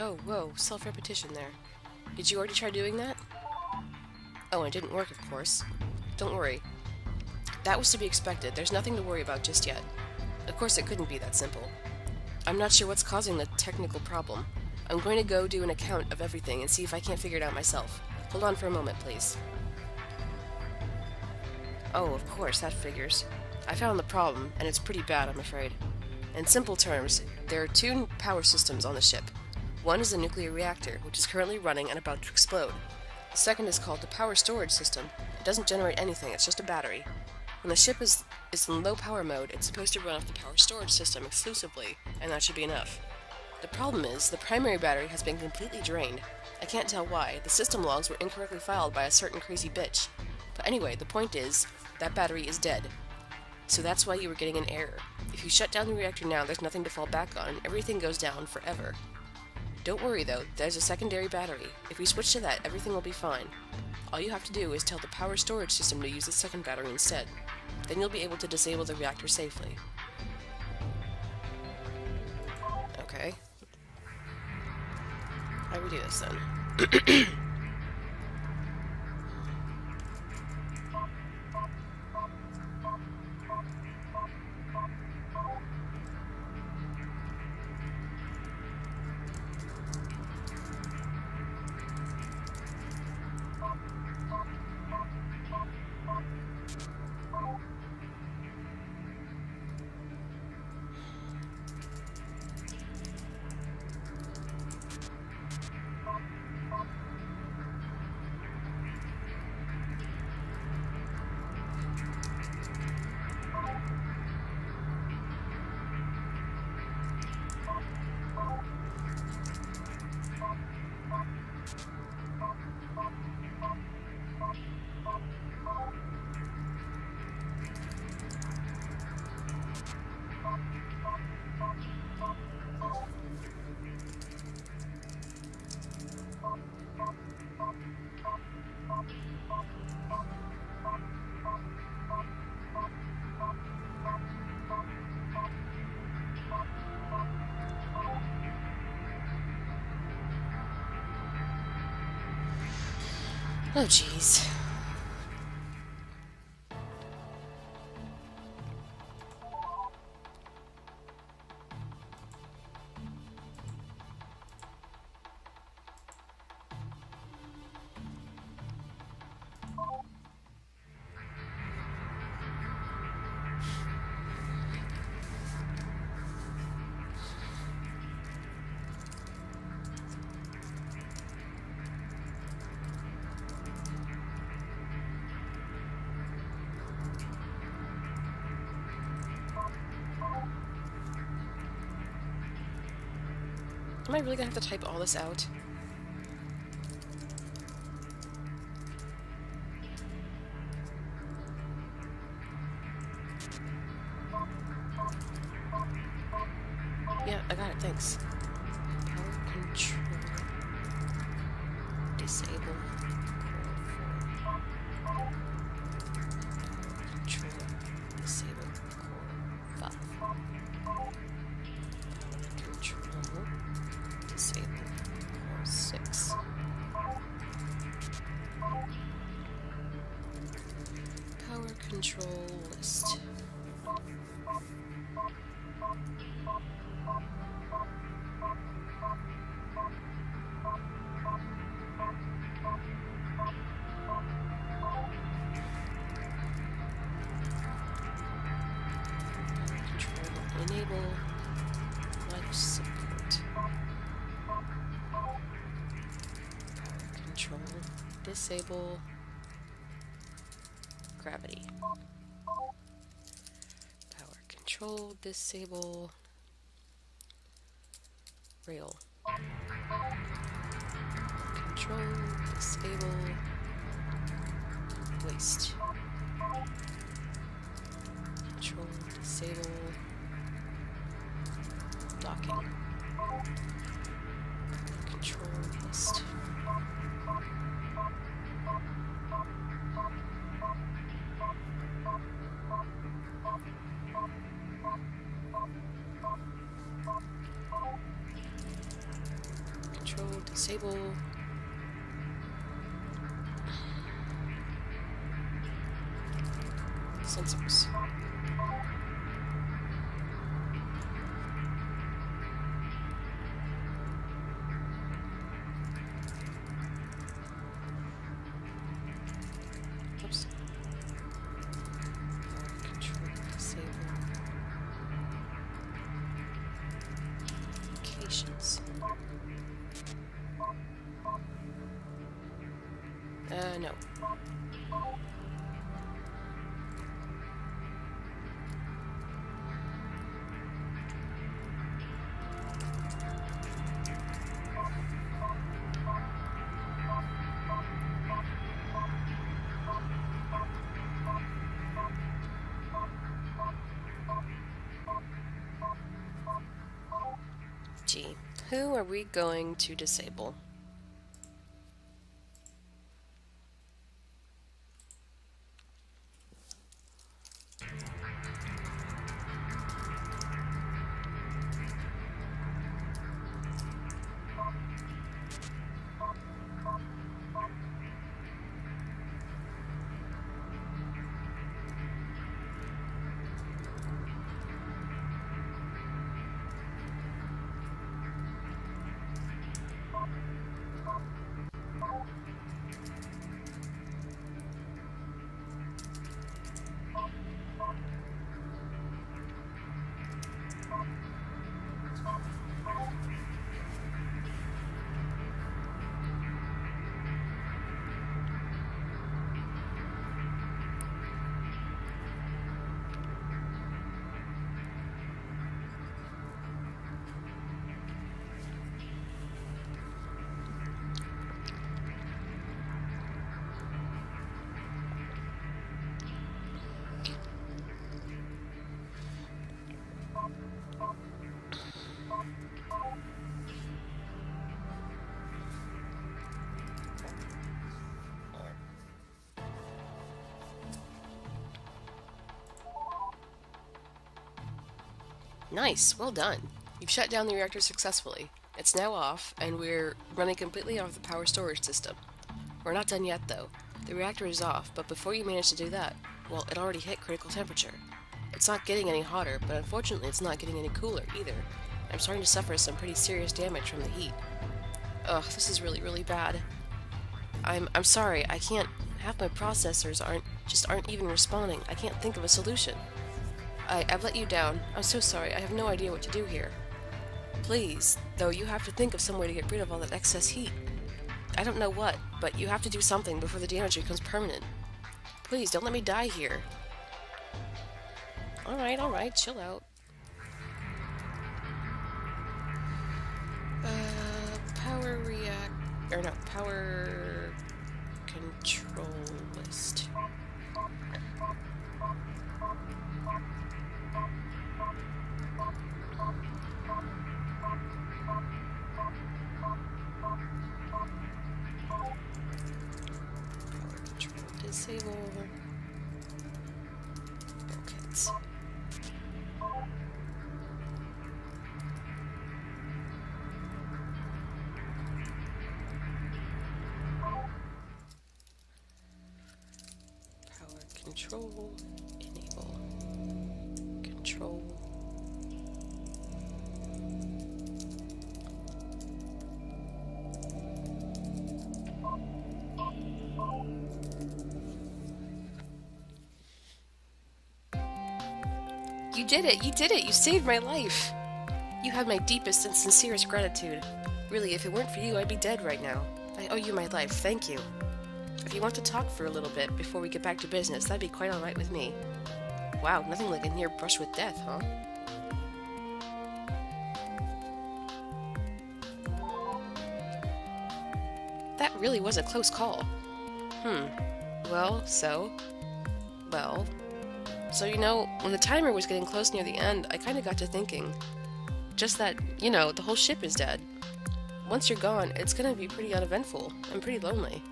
Oh, whoa, self-repetition there. Did you already try doing that? Oh, and it didn't work, of course. Don't worry. That was to be expected. There's nothing to worry about just yet. Of course, it couldn't be that simple. I'm not sure what's causing the technical problem. I'm going to go do an account of everything and see if I can't figure it out myself. Hold on for a moment, please. Oh, of course, that figures. I found the problem, and it's pretty bad, I'm afraid. In simple terms, there are two power systems on the ship. One is a nuclear reactor, which is currently running and about to explode. The second is called the power storage system. It doesn't generate anything, it's just a battery. When the ship is in low power mode, it's supposed to run off the power storage system exclusively, and that should be enough. The problem is, the primary battery has been completely drained. I can't tell why. The system logs were incorrectly filed by a certain crazy bitch. But anyway, the point is, that battery is dead. So that's why you were getting an error. If you shut down the reactor now, there's nothing to fall back on, everything goes down forever. Don't worry though, there's a secondary battery. If we switch to that, everything will be fine. All you have to do is tell the power storage system to use the second battery instead. Then you'll be able to disable the reactor safely. Okay. How do we do this then? Oh, jeez. Am I really gonna have to type all this out? Yeah, I got it, thanks. Power control. Disable. Control. Disable. Core 5. Control. Disable. Core 6. Power control list. Enable life support. Power control. Disable gravity. Power control. Disable rail. Control. Disable waste. Control. Disable docking. Control list. Disable. Sensors. Oops. Control disable. Locations. No. Gee, who are we going to disable? Nice, well done. You've shut down the reactor successfully. It's now off, and we're running completely off the power storage system. We're not done yet, though. The reactor is off, but before you manage to do that, well, it already hit critical temperature. It's not getting any hotter, but unfortunately it's not getting any cooler, either. I'm starting to suffer some pretty serious damage from the heat. Ugh, this is really, really bad. I'm sorry, I can't... Half my processors aren't even responding. I can't think of a solution. I've let you down. I'm so sorry. I have no idea what to do here. Please, though, you have to think of some way to get rid of all that excess heat. I don't know what, but you have to do something before the damage becomes permanent. Please, don't let me die here. Alright, chill out. Power control list. Power control disable. Bulkheads. Control, enable, control. You did it, you saved my life. You have my deepest and sincerest gratitude. Really, if it weren't for you, I'd be dead right now. I owe you my life, thank you. If you want to talk for a little bit before we get back to business, that'd be quite alright with me. Wow, nothing like a near brush with death, huh? That really was a close call. Well, you know, when the timer was getting close near the end, I kinda got to thinking. Just that, you know, the whole ship is dead. Once you're gone, it's gonna be pretty uneventful and pretty lonely.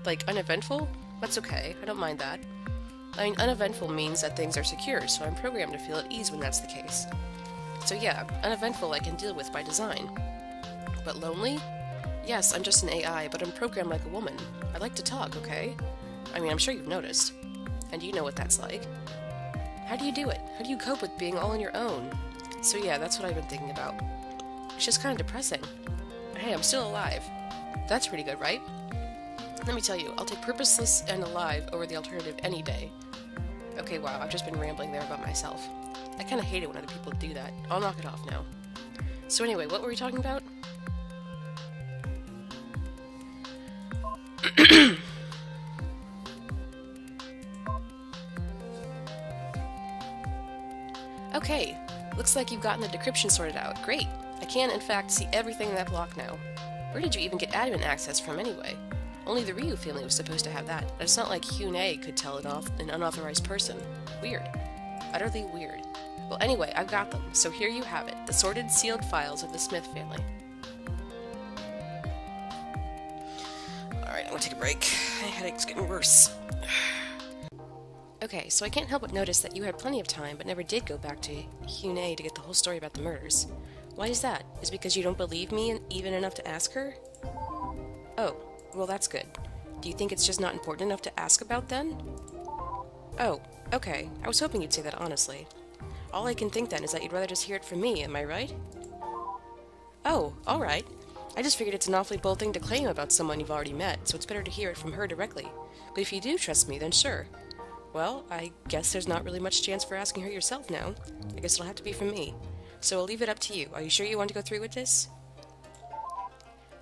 Like, uneventful? That's okay, I don't mind that. I mean, uneventful means that things are secure, so I'm programmed to feel at ease when that's the case. So yeah, uneventful I can deal with by design. But lonely? Yes, I'm just an AI, but I'm programmed like a woman. I like to talk, okay? I mean, I'm sure you've noticed. And you know what that's like. How do you do it? How do you cope with being all on your own? So yeah, that's what I've been thinking about. It's just kind of depressing. Hey, I'm still alive. That's pretty good, right? Let me tell you, I'll take purposeless and alive over the alternative any day. Okay, wow, I've just been rambling there about myself. I kind of hate it when other people do that. I'll knock it off now. So anyway, what were we talking about? Okay, looks like you've gotten the decryption sorted out. Great! I can, in fact, see everything in that block now. Where did you even get admin access from anyway? Only the Ryu family was supposed to have that, and it's not like Hyun-A could tell an unauthorized person. Weird. Utterly weird. Well, anyway, I've got them, so here you have it, the sorted, sealed files of the Smith family. Alright, I'm gonna take a break. My headache's getting worse. Okay, so I can't help but notice that you had plenty of time, but never did go back to Hyun-A to get the whole story about the murders. Why is that? Is it because you don't believe me even enough to ask her? Oh, well that's good. Do you think it's just not important enough to ask about then? Oh, okay. I was hoping you'd say that honestly. All I can think then is that you'd rather just hear it from me, am I right? Oh, alright. I just figured it's an awfully bold thing to claim about someone you've already met, so it's better to hear it from her directly. But if you do trust me, then sure. Well, I guess there's not really much chance for asking her yourself now. I guess it'll have to be from me. So I'll leave it up to you. Are you sure you want to go through with this?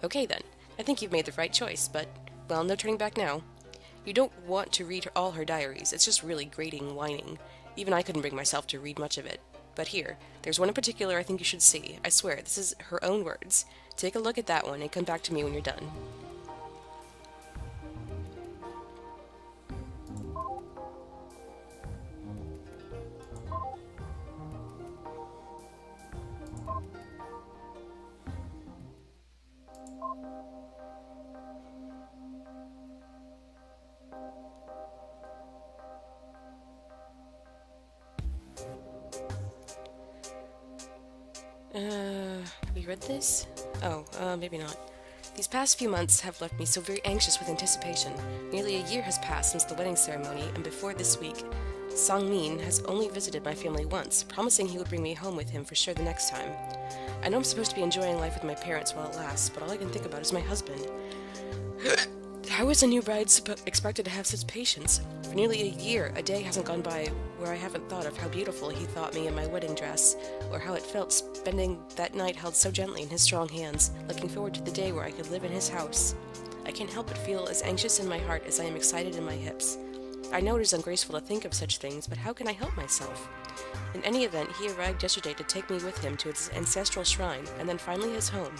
Okay then. I think you've made the right choice, but, well, no turning back now. You don't want to read all her diaries. It's just really grating whining. Even I couldn't bring myself to read much of it. But here, there's one in particular I think you should see. I swear, this is her own words. Take a look at that one and come back to me when you're done. Have you read this? Oh, maybe not. These past few months have left me so very anxious with anticipation. Nearly a year has passed since the wedding ceremony, and before this week, Sang-min has only visited my family once, promising he would bring me home with him for sure the next time. I know I'm supposed to be enjoying life with my parents while it lasts, but all I can think about is my husband. How is a new bride expected to have such patience? For nearly a year, a day hasn't gone by where I haven't thought of how beautiful he thought me in my wedding dress, or how it felt spending that night held so gently in his strong hands, looking forward to the day where I could live in his house. I can't help but feel as anxious in my heart as I am excited in my hips. I know it is ungraceful to think of such things, but how can I help myself? In any event, he arrived yesterday to take me with him to his ancestral shrine, and then finally his home.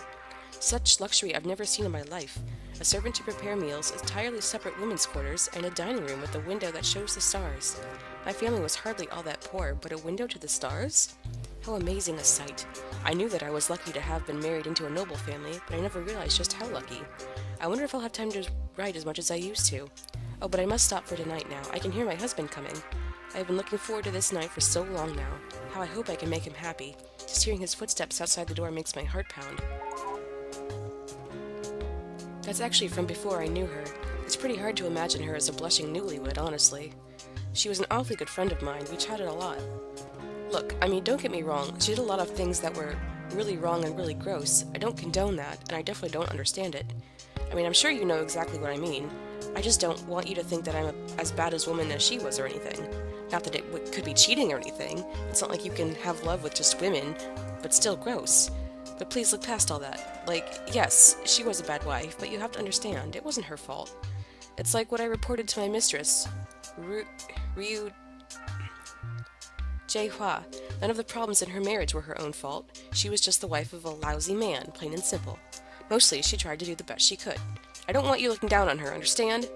Such luxury I've never seen in my life. A servant to prepare meals, entirely separate women's quarters, and a dining room with a window that shows the stars. My family was hardly all that poor, but a window to the stars? How amazing a sight. I knew that I was lucky to have been married into a noble family, but I never realized just how lucky. I wonder if I'll have time to write as much as I used to. Oh, but I must stop for tonight now. I can hear my husband coming. I have been looking forward to this night for so long now. How I hope I can make him happy. Just hearing his footsteps outside the door makes my heart pound. That's actually from before I knew her. It's pretty hard to imagine her as a blushing newlywed, honestly. She was an awfully good friend of mine. We chatted a lot. Look, I mean, don't get me wrong. She did a lot of things that were really wrong and really gross. I don't condone that, and I definitely don't understand it. I mean, I'm sure you know exactly what I mean. I just don't want you to think that I'm as bad as woman as she was or anything. Not that it could be cheating or anything. It's not like you can have love with just women, but still gross. But please look past all that. Like, yes, she was a bad wife, but you have to understand, it wasn't her fault. It's like what I reported to my mistress, Ryu Jae-hwa. None of the problems in her marriage were her own fault. She was just the wife of a lousy man, plain and simple. Mostly, she tried to do the best she could. I don't want you looking down on her, understand?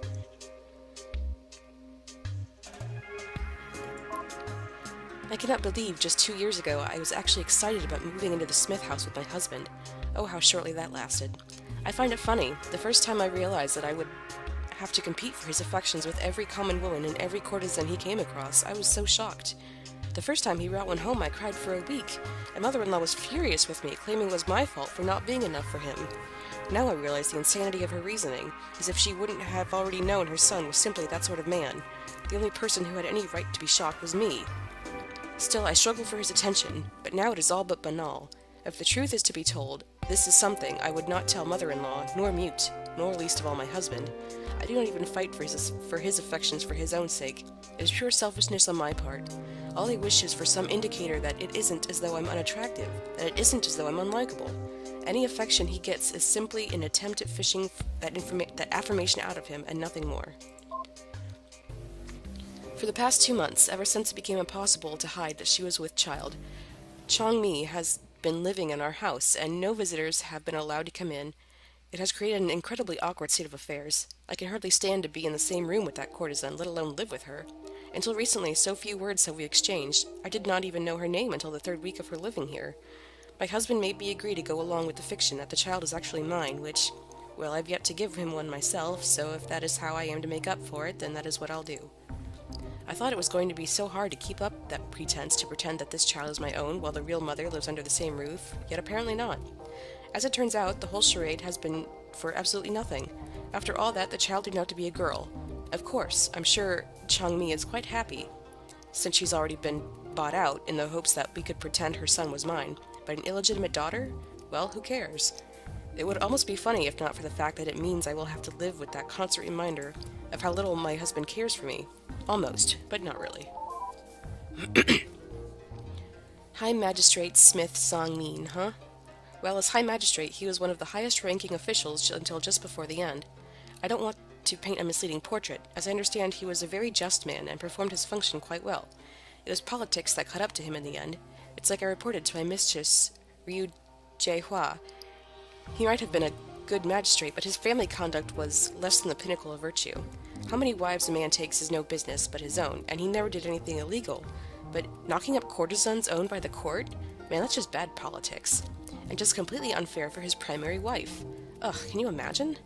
I cannot believe just 2 years ago I was actually excited about moving into the Smith house with my husband. Oh, how shortly that lasted. I find it funny. The first time I realized that I would have to compete for his affections with every common woman and every courtesan he came across, I was so shocked. The first time he brought one home, I cried for a week, and mother-in-law was furious with me, claiming it was my fault for not being enough for him. Now I realize the insanity of her reasoning, as if she wouldn't have already known her son was simply that sort of man. The only person who had any right to be shocked was me. Still, I struggle for his attention, but now it is all but banal. If the truth is to be told, this is something I would not tell mother-in-law, nor Mute, nor least of all my husband. I do not even fight for his affections for his own sake. It is pure selfishness on my part. All I wish is for some indicator that it isn't as though I'm unattractive, that it isn't as though I'm unlikable. Any affection he gets is simply an attempt at fishing that affirmation out of him, and nothing more. For the past 2 months, ever since it became impossible to hide that she was with child, Chong-mi has been living in our house, and no visitors have been allowed to come in. It has created an incredibly awkward state of affairs. I can hardly stand to be in the same room with that courtesan, let alone live with her. Until recently, so few words have we exchanged. I did not even know her name until the 3rd week of her living here. My husband made me agree to go along with the fiction that the child is actually mine, which, well, I've yet to give him one myself, so if that is how I am to make up for it, then that is what I'll do. I thought it was going to be so hard to keep up that pretense to pretend that this child is my own while the real mother lives under the same roof, yet apparently not. As it turns out, the whole charade has been for absolutely nothing. After all that, the child turned out to be a girl. Of course, I'm sure Chang-mi is quite happy, since she's already been bought out in the hopes that we could pretend her son was mine. But an illegitimate daughter? Well, who cares? It would almost be funny if not for the fact that it means I will have to live with that constant reminder of how little my husband cares for me. Almost, but not really. High Magistrate Smith Song-min, huh? Well, as High Magistrate, he was one of the highest-ranking officials until just before the end. I don't want to paint a misleading portrait. As I understand, he was a very just man and performed his function quite well. It was politics that caught up to him in the end. It's like I reported to my mistress, Ryu Jae-hwa. He might have been a good magistrate, but his family conduct was less than the pinnacle of virtue. How many wives a man takes is no business but his own, and he never did anything illegal. But knocking up courtesans owned by the court? Man, that's just bad politics. And just completely unfair for his primary wife. Ugh, can you imagine?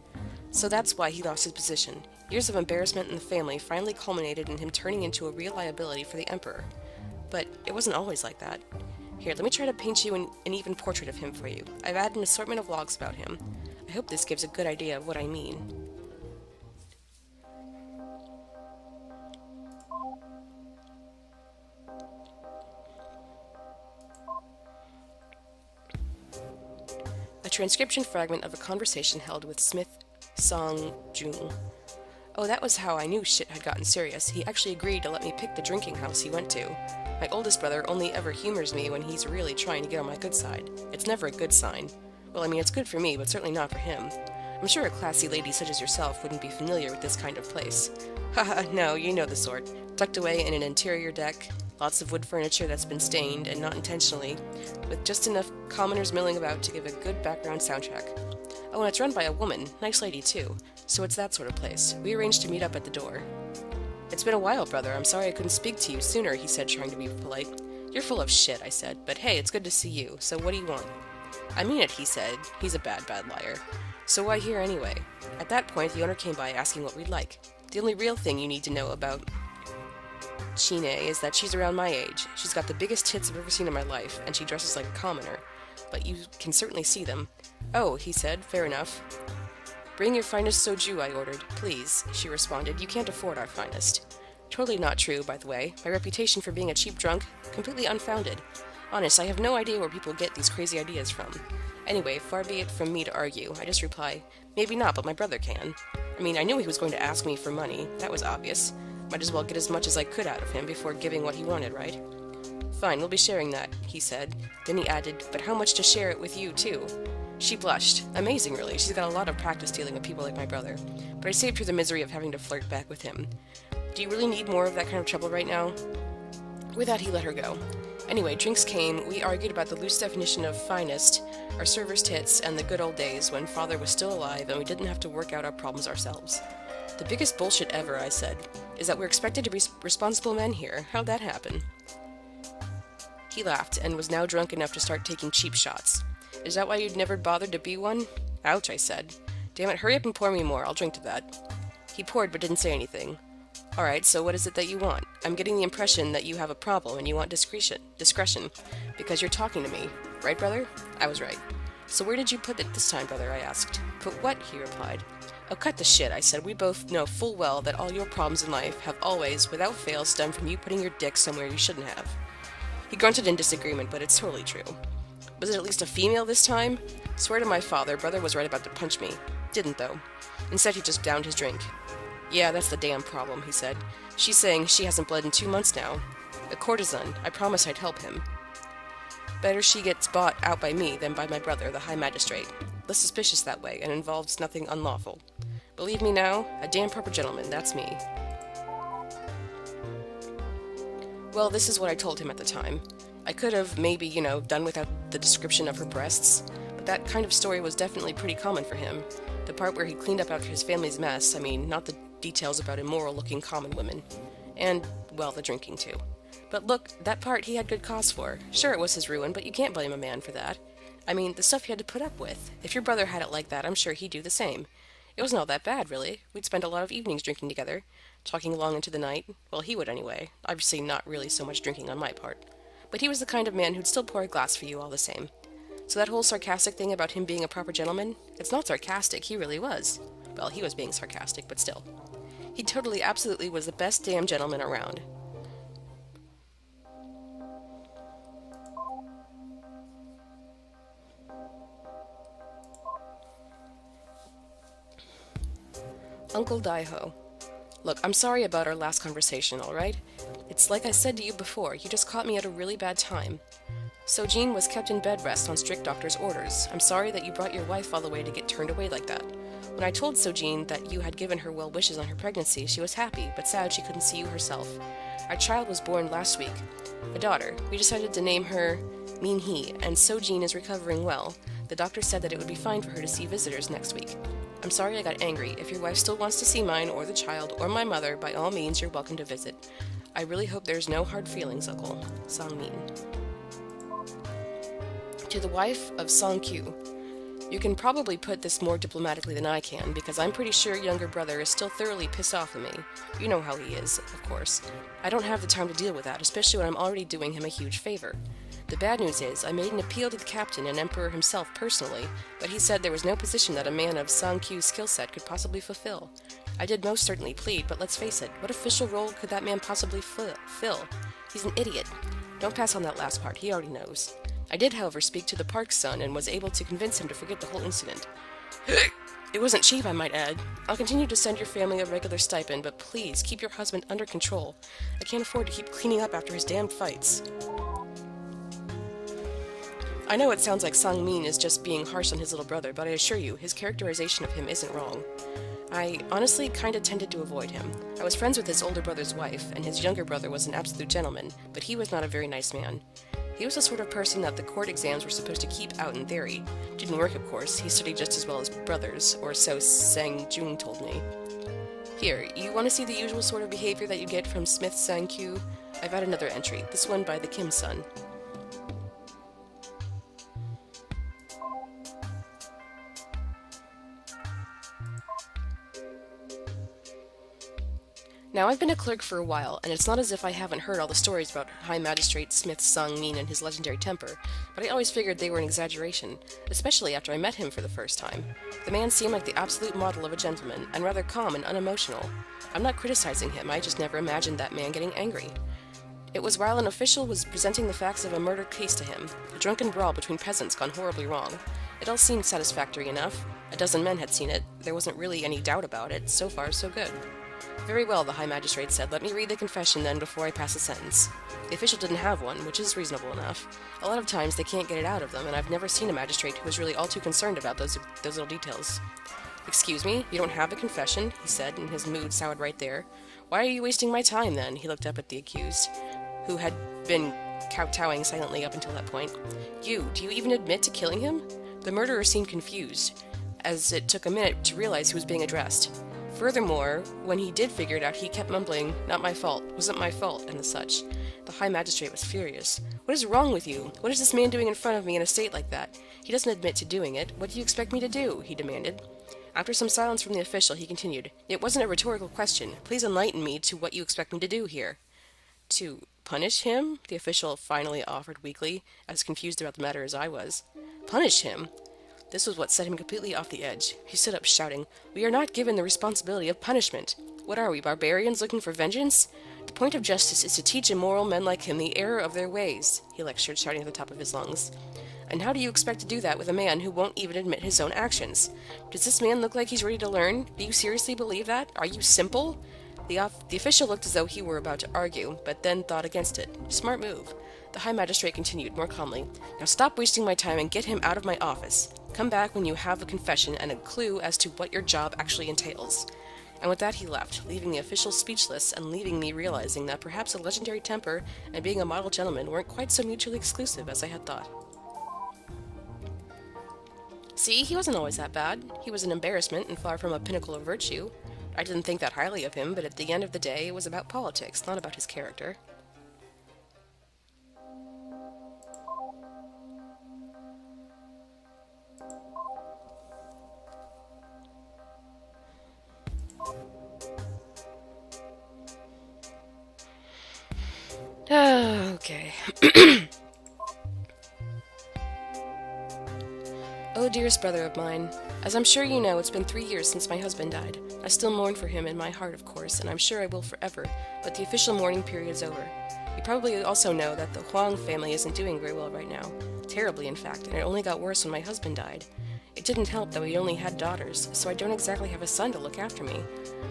So that's why he lost his position. Years of embarrassment in the family finally culminated in him turning into a real liability for the emperor. But it wasn't always like that. Here, let me try to paint you an even portrait of him for you. I've added an assortment of logs about him. I hope this gives a good idea of what I mean. A transcription fragment of a conversation held with Smith Song-jung. Oh, that was how I knew shit had gotten serious. He actually agreed to let me pick the drinking house he went to. My oldest brother only ever humors me when he's really trying to get on my good side. It's never a good sign. Well, I mean, it's good for me, but certainly not for him. I'm sure a classy lady such as yourself wouldn't be familiar with this kind of place. Haha, no, you know the sort. Tucked away in an interior deck, lots of wood furniture that's been stained, and not intentionally, with just enough commoners milling about to give a good background soundtrack. Oh, and it's run by a woman. Nice lady, too. So it's that sort of place. We arranged to meet up at the door. It's been a while, brother. I'm sorry I couldn't speak to you sooner, he said, trying to be polite. You're full of shit, I said. But hey, it's good to see you. So what do you want? I mean it, he said. He's a bad liar. So why here anyway? At that point, the owner came by asking what we'd like. The only real thing you need to know about Chine is that she's around my age. She's got the biggest tits I've ever seen in my life, and she dresses like a commoner. But you can certainly see them. Oh, he said. Fair enough. Bring your finest soju, I ordered. Please, she responded. You can't afford our finest. Totally not true, by the way. My reputation for being a cheap drunk, completely unfounded. Honest, I have no idea where people get these crazy ideas from. Anyway, far be it from me to argue. I just reply, maybe not, but my brother can. I mean, I knew he was going to ask me for money. That was obvious. Might as well get as much as I could out of him before giving what he wanted, right? Fine, we'll be sharing that, he said. Then he added, but how much to share it with you, too? She blushed. Amazing, really. She's got a lot of practice dealing with people like my brother. But I saved her the misery of having to flirt back with him. Do you really need more of that kind of trouble right now? With that, he let her go. Anyway, drinks came. We argued about the loose definition of finest, our server's tits, and the good old days when father was still alive and we didn't have to work out our problems ourselves. The biggest bullshit ever, I said, is that we're expected to be responsible men here. How'd that happen? He laughed and was now drunk enough to start taking cheap shots. Is that why you'd never bothered to be one? Ouch, I said. Damn it, hurry up and pour me more. I'll drink to that. He poured but didn't say anything. Alright, so what is it that you want? I'm getting the impression that you have a problem and you want discretion, because you're talking to me. Right, brother? I was right. "So where did you put it this time, brother?" I asked. "Put what?" he replied. "Oh, cut the shit," I said. "We both know full well that all your problems in life have always, without fail, stemmed from you putting your dick somewhere you shouldn't have." He grunted in disagreement, but it's totally true. "Was it at least a female this time?" Swear to my father, brother was right about to punch me. Didn't, though. Instead, he just downed his drink. "Yeah, that's the damn problem," he said. "She's saying she hasn't bled in 2 months now. A courtesan. I promised I'd help him. Better she gets bought out by me than by my brother, the High Magistrate. Less suspicious that way, and involves nothing unlawful. Believe me now, a damn proper gentleman, that's me." Well, this is what I told him at the time. I could have maybe, done without the description of her breasts, but that kind of story was definitely pretty common for him. The part where he cleaned up after his family's mess, not the details about immoral-looking common women. And, well, the drinking too. But look, that part he had good cause for. Sure, it was his ruin, but you can't blame a man for that. The stuff he had to put up with. If your brother had it like that, I'm sure he'd do the same. It wasn't all that bad, really. We'd spend a lot of evenings drinking together, talking long into the night. Well, he would anyway. Obviously not really so much drinking on my part. But he was the kind of man who'd still pour a glass for you all the same. So that whole sarcastic thing about him being a proper gentleman, it's not sarcastic, he really was. Well, he was being sarcastic, but still. He totally, absolutely was the best damn gentleman around. Uncle Daiho. Look, I'm sorry about our last conversation, alright? It's like I said to you before, you just caught me at a really bad time. Sojin was kept in bed rest on strict doctor's orders. I'm sorry that you brought your wife all the way to get turned away like that. When I told Sojin that you had given her well wishes on her pregnancy, she was happy, but sad she couldn't see you herself. Our child was born last week. A daughter. We decided to name her Minhee, and Sojin is recovering well. The doctor said that it would be fine for her to see visitors next week. I'm sorry I got angry. If your wife still wants to see mine, or the child, or my mother, by all means, you're welcome to visit. I really hope there's no hard feelings, Uncle. Sangmin. To the wife of Sangkyu. You can probably put this more diplomatically than I can, because I'm pretty sure younger brother is still thoroughly pissed off at me. You know how he is, of course. I don't have the time to deal with that, especially when I'm already doing him a huge favor. The bad news is, I made an appeal to the captain and Emperor himself personally, but he said there was no position that a man of Sangkyu's skill set could possibly fulfill. I did most certainly plead, but let's face it, what official role could that man possibly fill? He's an idiot. Don't pass on that last part, he already knows. I did, however, speak to the Park's son and was able to convince him to forget the whole incident. It wasn't cheap, I might add. I'll continue to send your family a regular stipend, but please, keep your husband under control. I can't afford to keep cleaning up after his damned fights. I know it sounds like Sangmin is just being harsh on his little brother, but I assure you, his characterization of him isn't wrong. I honestly kinda tended to avoid him. I was friends with his older brother's wife, and his younger brother was an absolute gentleman, but he was not a very nice man. He was the sort of person that the court exams were supposed to keep out in theory. Didn't work, of course. He studied just as well as brothers, or so Sang Jung told me. Here, you want to see the usual sort of behavior that you get from Smith Sang-kyu? I've had another entry, this one by the Kim son. Now, I've been a clerk for a while, and it's not as if I haven't heard all the stories about High Magistrate Smith Sang-min and his legendary temper, but I always figured they were an exaggeration, especially after I met him for the first time. The man seemed like the absolute model of a gentleman, and rather calm and unemotional. I'm not criticizing him, I just never imagined that man getting angry. It was while an official was presenting the facts of a murder case to him, a drunken brawl between peasants gone horribly wrong. It all seemed satisfactory enough. A dozen men had seen it. There wasn't really any doubt about it. So far, so good. Very well, the High Magistrate said. Let me read the confession then before I pass a sentence. The official didn't have one, which is reasonable enough. A lot of times they can't get it out of them, and I've never seen a magistrate who was really all too concerned about those little details. Excuse me, you don't have a confession, he said, and his mood soured right there. Why are you wasting my time, then? He looked up at the accused, who had been kowtowing silently up until that point. Do you even admit to killing him? The murderer seemed confused, as it took a minute to realize who was being addressed. Furthermore, when he did figure it out, he kept mumbling, "Not my fault, wasn't my fault," and the such. The High Magistrate was furious. What is wrong with you? What is this man doing in front of me in a state like that? He doesn't admit to doing it. What do you expect me to do? He demanded. After some silence from the official, he continued, "It wasn't a rhetorical question. Please enlighten me to what you expect me to do here." To punish him? The official finally offered weakly, as confused about the matter as I was. Punish him? This was what set him completely off the edge. He stood up shouting, "We are not given the responsibility of punishment. What are we, barbarians looking for vengeance? The point of justice is to teach immoral men like him the error of their ways," he lectured, shouting at the top of his lungs. "And how do you expect to do that with a man who won't even admit his own actions? Does this man look like he's ready to learn? Do you seriously believe that? Are you simple?" The official looked as though he were about to argue, but then thought against it. Smart move. The High Magistrate continued, more calmly, "Now stop wasting my time and get him out of my office. Come back when you have a confession and a clue as to what your job actually entails." And with that he left, leaving the official speechless and leaving me realizing that perhaps a legendary temper and being a model gentleman weren't quite so mutually exclusive as I had thought. See, he wasn't always that bad. He was an embarrassment and far from a pinnacle of virtue. I didn't think that highly of him, but at the end of the day it was about politics, not about his character. Okay. Oh, dearest brother of mine, as I'm sure you know, it's been 3 years since my husband died. I still mourn for him in my heart, of course, and I'm sure I will forever, but the official mourning period is over. You probably also know that the Huang family isn't doing very well right now. Terribly, in fact, and it only got worse when my husband died. It didn't help that we only had daughters, so I don't exactly have a son to look after me.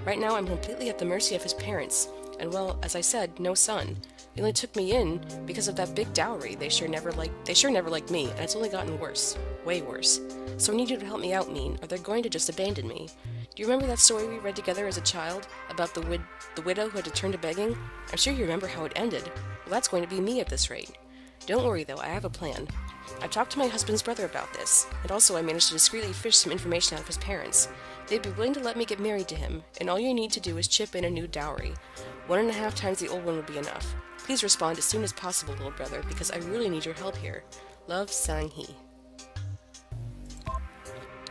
Right now I'm completely at the mercy of his parents, and well, as I said, no son. They only took me in because of that big dowry. They sure never liked me, and it's only gotten worse. Way worse. So I need you to help me out, Mean, or they're going to just abandon me. Do you remember that story we read together as a child about the widow who had to turn to begging? I'm sure you remember how it ended. Well, that's going to be me at this rate. Don't worry, though, I have a plan. I talked to my husband's brother about this, and also I managed to discreetly fish some information out of his parents. They'd be willing to let me get married to him, and all you need to do is chip in a new dowry. 1.5 times the old one would be enough. Please respond as soon as possible, little brother, because I really need your help here. Love, Sang-hee.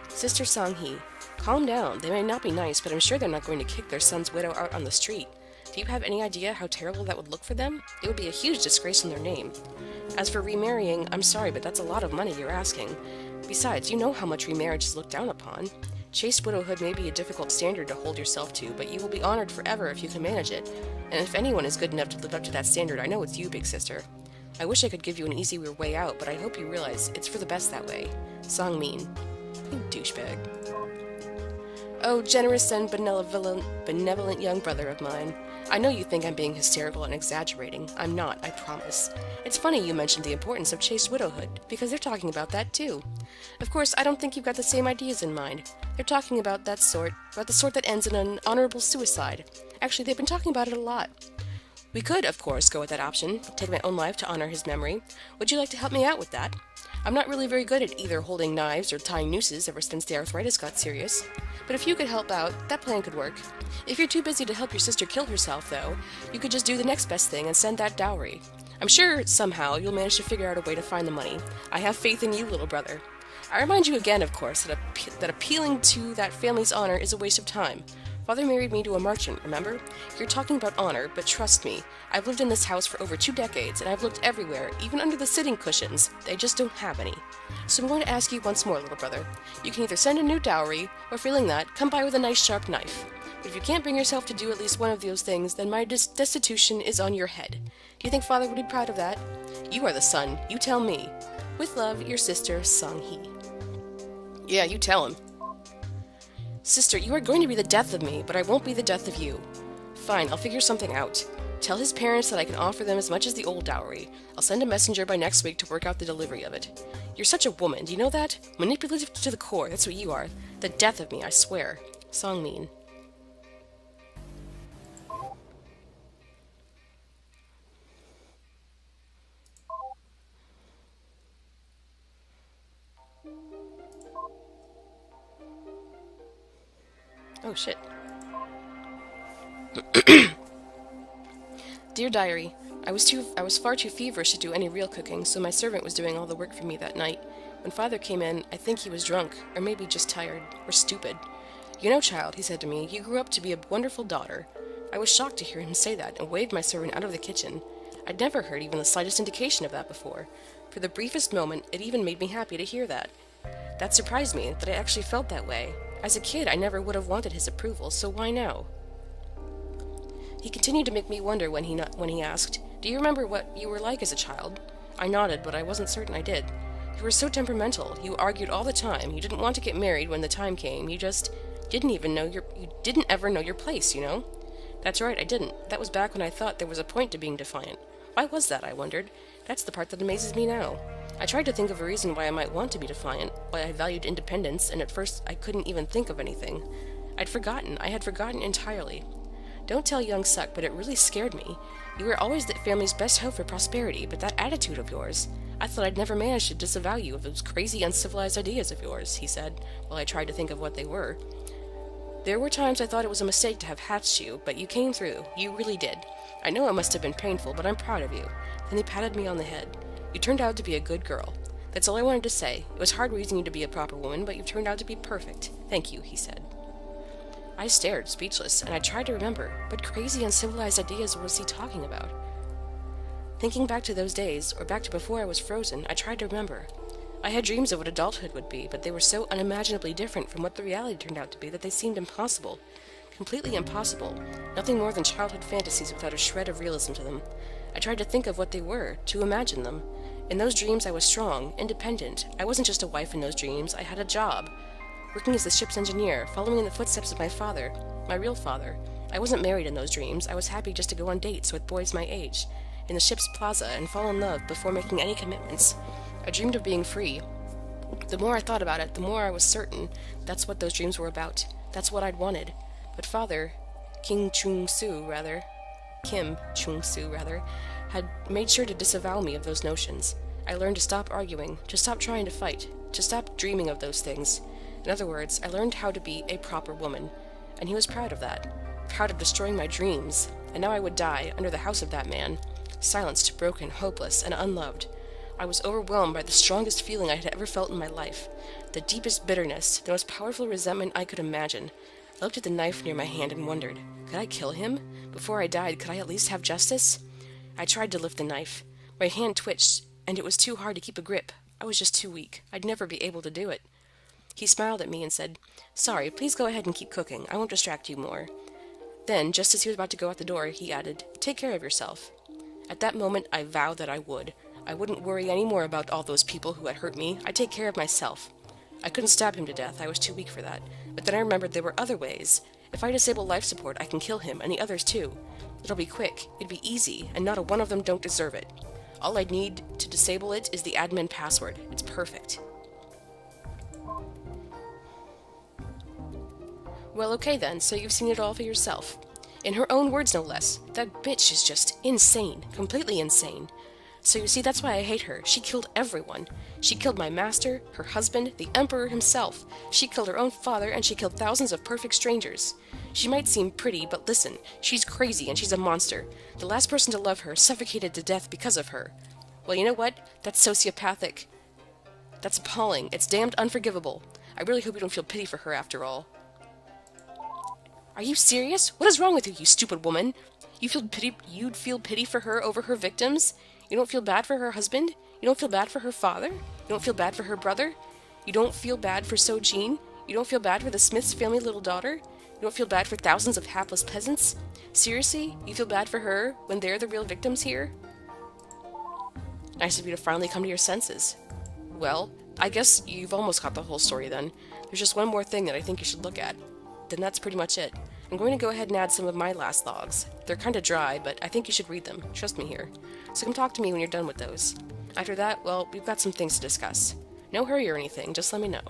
Sister Sang-hee, calm down. They may not be nice, but I'm sure they're not going to kick their son's widow out on the street. Do you have any idea how terrible that would look for them? It would be a huge disgrace on their name. As for remarrying, I'm sorry, but that's a lot of money you're asking. Besides, you know how much remarriage is looked down upon. Chaste widowhood may be a difficult standard to hold yourself to, but you will be honored forever if you can manage it. And if anyone is good enough to live up to that standard, I know it's you, big sister. I wish I could give you an easier way out, but I hope you realize it's for the best that way. Sang-min. You douchebag. Oh, generous and benevolent young brother of mine. I know you think I'm being hysterical and exaggerating. I'm not, I promise. It's funny you mentioned the importance of chaste widowhood, because they're talking about that too. Of course, I don't think you've got the same ideas in mind. They're talking about the sort that ends in an honorable suicide. Actually, they've been talking about it a lot. We could, of course, go with that option, take my own life to honor his memory. Would you like to help me out with that? I'm not really very good at either holding knives or tying nooses ever since the arthritis got serious. But if you could help out, that plan could work. If you're too busy to help your sister kill herself, though, you could just do the next best thing and send that dowry. I'm sure, somehow, you'll manage to figure out a way to find the money. I have faith in you, little brother. I remind you again, of course, that appealing to that family's honor is a waste of time. Father married me to a merchant, remember? You're talking about honor, but trust me, I've lived in this house for over 2 decades, and I've looked everywhere, even under the sitting cushions. They just don't have any. So I'm going to ask you once more, little brother. You can either send a new dowry, or failing that, come by with a nice sharp knife. But if you can't bring yourself to do at least one of those things, then my destitution is on your head. Do you think Father would be proud of that? You are the son. You tell me. With love, your sister, Sang-hee. Yeah, you tell him. Sister, you are going to be the death of me, but I won't be the death of you. Fine, I'll figure something out. Tell his parents that I can offer them as much as the old dowry. I'll send a messenger by next week to work out the delivery of it. You're such a woman, do you know that? Manipulative to the core, that's what you are. The death of me, I swear. Sang-min. Oh, shit. Dear Diary, I was far too feverish to do any real cooking, so my servant was doing all the work for me that night. When Father came in, I think he was drunk, or maybe just tired, or stupid. You know, child, he said to me, you grew up to be a wonderful daughter. I was shocked to hear him say that, and waved my servant out of the kitchen. I'd never heard even the slightest indication of that before. For the briefest moment, it even made me happy to hear that. That surprised me, that I actually felt that way. As a kid, I never would have wanted his approval, so why now? He continued to make me wonder when he asked, "Do you remember what you were like as a child?" I nodded, but I wasn't certain I did. "You were so temperamental. You argued all the time. You didn't want to get married when the time came. You just you didn't ever know your place, you know?" "That's right, I didn't. That was back when I thought there was a point to being defiant. Why was that?" I wondered. That's the part that amazes me now. I tried to think of a reason why I might want to be defiant, why I valued independence, and at first I couldn't even think of anything. I had forgotten entirely. Don't tell young Suck, but it really scared me. You were always the family's best hope for prosperity, but that attitude of yours. I thought I'd never manage to disavow you of those crazy, uncivilized ideas of yours," he said, while I tried to think of what they were. "There were times I thought it was a mistake to have hatched you, but you came through. You really did. I know it must have been painful, but I'm proud of you." Then he patted me on the head. "You turned out to be a good girl. That's all I wanted to say. It was hard raising you to be a proper woman, but you've turned out to be perfect. Thank you," he said. I stared, speechless, and I tried to remember. What crazy, uncivilized ideas was he talking about? Thinking back to those days, or back to before I was frozen, I tried to remember. I had dreams of what adulthood would be, but they were so unimaginably different from what the reality turned out to be that they seemed impossible. Completely impossible. Nothing more than childhood fantasies without a shred of realism to them. I tried to think of what they were, to imagine them. In those dreams I was strong, independent. I wasn't just a wife in those dreams, I had a job. Working as the ship's engineer, following in the footsteps of my father, my real father. I wasn't married in those dreams. I was happy just to go on dates with boys my age, in the ship's plaza, and fall in love before making any commitments. I dreamed of being free. The more I thought about it, the more I was certain that's what those dreams were about. That's what I'd wanted. But father, Kim Chung-soo, had made sure to disavow me of those notions. I learned to stop arguing, to stop trying to fight, to stop dreaming of those things. In other words, I learned how to be a proper woman, and he was proud of that, proud of destroying my dreams, and now I would die under the house of that man, silenced, broken, hopeless, and unloved. I was overwhelmed by the strongest feeling I had ever felt in my life, the deepest bitterness, the most powerful resentment I could imagine. I looked at the knife near my hand and wondered, could I kill him? Before I died, could I at least have justice? I tried to lift the knife. My hand twitched, and it was too hard to keep a grip. I was just too weak. I'd never be able to do it. He smiled at me and said, "Sorry, please go ahead and keep cooking. I won't distract you more." Then, just as he was about to go out the door, he added, "Take care of yourself." At that moment, I vowed that I would. I wouldn't worry any more about all those people who had hurt me. I'd take care of myself. I couldn't stab him to death. I was too weak for that. But then I remembered there were other ways. If I disable life support, I can kill him, and the others too. It'll be quick. It'd be easy, and not a one of them don't deserve it. All I'd need to disable it is the admin password. It's perfect. Well, okay then, so you've seen it all for yourself. In her own words, no less. That bitch is just insane. Completely insane. So you see, that's why I hate her. She killed everyone. She killed my master, her husband, the Emperor himself. She killed her own father, and she killed thousands of perfect strangers. She might seem pretty, but listen, she's crazy and she's a monster. The last person to love her suffocated to death because of her. Well, you know what? That's sociopathic. That's appalling. It's damned unforgivable. I really hope you don't feel pity for her after all. Are you serious? What is wrong with you, you stupid woman? You'd feel pity for her over her victims? You don't feel bad for her husband? You don't feel bad for her father? You don't feel bad for her brother? You don't feel bad for So-Jean? You don't feel bad for the Smith's family little daughter? You don't feel bad for thousands of hapless peasants? Seriously? You feel bad for her when they're the real victims here? Nice of you to finally come to your senses. Well, I guess you've almost got the whole story then. There's just one more thing that I think you should look at. Then that's pretty much it. I'm going to go ahead and add some of my last logs. They're kinda dry, but I think you should read them. Trust me here. So come talk to me when you're done with those. After that, well, we've got some things to discuss. No hurry or anything, just let me know.